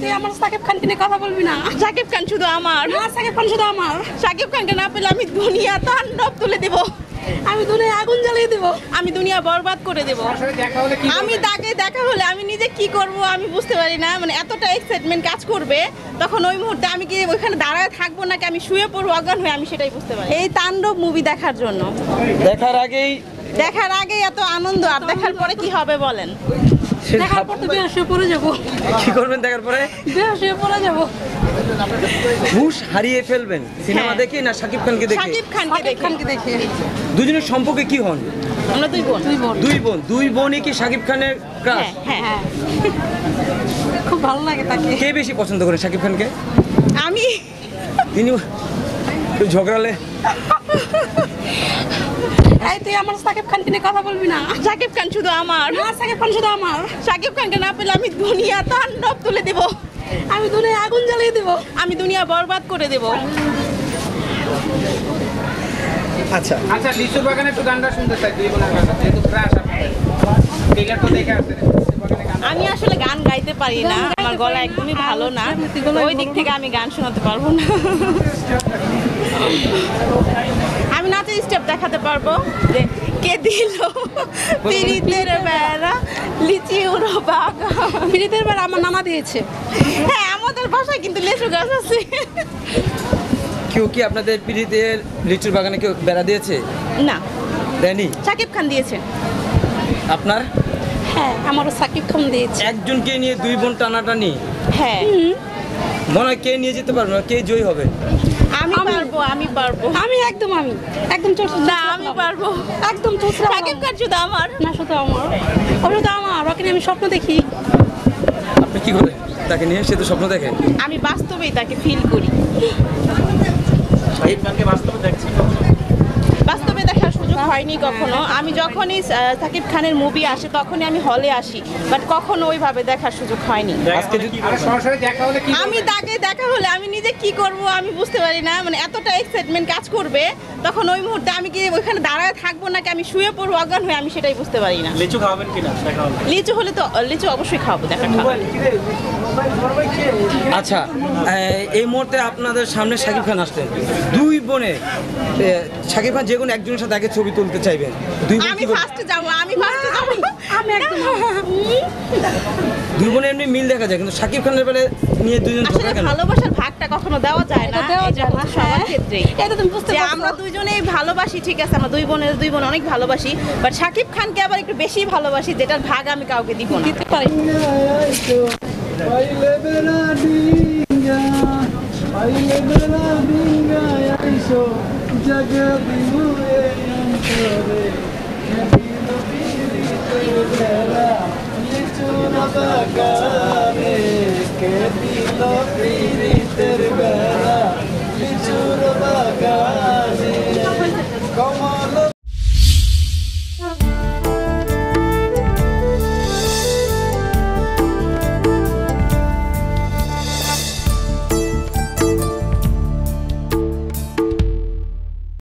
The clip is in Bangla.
তুই আমার সাকিব খানকে নিয়ে কথা বলবি না। সাকিব খান শুধু আমার, সাকিব খান শুধু আমার। সাকিব খানকে না পেলে আমি দুনিয়া তাণ্ডব তুলে দেব, আমি দুনিয়া আগুন জ্বালিয়ে দেবো, আমি দুনিয়া বরবাদ করে দেব। আমি তাকে দেখা হলে আমি নিজে কি করব আমি বুঝতে পারি না, মানে এতটা এক্সাইটমেন্ট কাজ করবে তখন ওই মুহূর্তে আমি কি ওইখানে দাঁড়ায় থাকবো নাকি আমি শুয়ে পড়বো অজ্ঞান হয়ে, আমি সেটাই বুঝতে পারি। এই তাণ্ডব মুভি দেখার জন্য দেখার আগে এত আনন্দ, আর দেখার পরে কি হবে বলেন? দেখার পর তো বেহুশ হয়ে পড়ে যাবো। কি করবেন দেখার পরে? বেহুশ হয়ে পড়ে যাবো। হুশ হারিয়ে ফেলবেন সিনেমা হ্যাঁ। দেখে না সাকিব খানকে দেখে? সাকিব খানকে দেখে। দুজনের সম্পর্কে কি হন? আমরা দুই বোন। দুই বোনই কি সাকিব খানের ক্রাশ? হ্যাঁ হ্যাঁ, খুব ভালো লাগে তাকে। কে বেশি পছন্দ করেন সাকিব খানকে? আমি। তিনি ঝগড়ালে তুই আমার সাকিব খানকে নিয়ে কথা বলবি না। সাকিব খান শুধু আমার, সাকিব খান শুধু আমার। সাকিব খানকে না পেলে আমি দুনিয়া তাণ্ডব তুলে দেব, আমি দুনিয়া আগুন জ্বালিয়ে দেবো, আমি দুনিয়া বরবাদ করে দেব। আচ্ছা আচ্ছা, লিচুর বাগানে একটু গানটা শুনতে চাই, দুই বোনের গান, যেহেতু ক্রাশ আপনাদের ট্রেলার তো দেখে আসছেন। আমি আসলে গান গাইতে পারি না, আমার গলা একদমই ভালো না, ওই দিক থেকে আমি গান শোনাতে পারবো না। আমি নাচের স্টেপ দেখাতে পারবো যে কে দিল পিরিতের বেড়া লিচি উড়ো বাগা। পিরিতের বেড়া আমার নানা দিয়েছে। হ্যাঁ, আমাদের বাসায় কিন্তু লেচু গাছ আছে। কেউ কি আপনাদের পিড়িতের লিচুর বাগানে কেউ বেড়া দিয়েছে? না, দেয়নি। সাকিব খান দিয়েছে। আপনার? হ্যাঁ, আমারও সাকিব খান দিয়েছে। একজনকে নিয়ে দুই বোন টানাটানি, হ্যাঁ, মনে হয় কে নিয়ে যেতে পারবে না, কে জয়ী হবে? আমি পারবো। আমি একদম চলছে না, আমি পারবো। একদম চলছে। সাকিব খান শুধু আমার, না শুধু আমার, ও শুধু আমার। ওকে নিয়ে আমি স্বপ্ন দেখি। আপনি কি করেন তাকে নিয়ে? সে তো স্বপ্ন দেখে। আমি বাস্তবেই তাকে ফিল করি। সাকিব খানকে বাস্তবে দেখছি, বাস্তবে দেখার সুযোগ হয়নি কখনো। আমি যখনই সাকিব খানের মুভি আসে তখনই আমি হলে আসি, বাট কখনো ওইভাবে দেখার সুযোগ হয়নি। আজকে যদি আর সরাসরি দেখা হলে কি আমি তাকে দেখা হলে আমি নিজে কি করব আমি বুঝতে পারি না, মানে এতটা এক্সাইটমেন্ট কাজ করবে তখন ওই মুহূর্তে আমি কি ওইখানে দাঁড়ায় থাকবো নাকি আমি শুয়ে পড়বো অজ্ঞান হয়ে, আমি সেটাই বুঝতে পারি না। লিচু খাওয়াবেন কিনা দেখা হলে? লিচু হলে তো লিচু অবশ্যই খাওয়াবো, দেখা খাবো। আচ্ছা, এই মুহূর্তে আপনাদের সামনে সাকিব খান আসলেন, দুই বোনে সাকিব খান যে কোনো একজনের সাথে আগে ছবি তুলতে চাইবেন, দুই বোন আমি কি বলবেন? ফার্স্টে যাবো, আমি একদম। দুই বোনের এমনি মিল দেখা যায়, কিন্তু সাকিব খানের বেলা নিয়ে দুজন আসলে ঝগড়া কেন? ভালোবাসার ভাগটা কখনো দেওয়া যায় না, এটা দেওয়া এটা যায় না, হচ্ছে সবার হ্যাঁ। ক্ষেত্রেই। এটা তুমি বুঝতে যে পারছো। আমরা দুইজনেই ভালোবাসি, ঠিক আছে, আমরা দুই বোন অনেক ভালোবাসি, বাট সাকিব খানকে আবার একটু বেশি ভালোবাসি, যেটার ভাগ আমি কাউকে দিব না। দিতে পারি। Como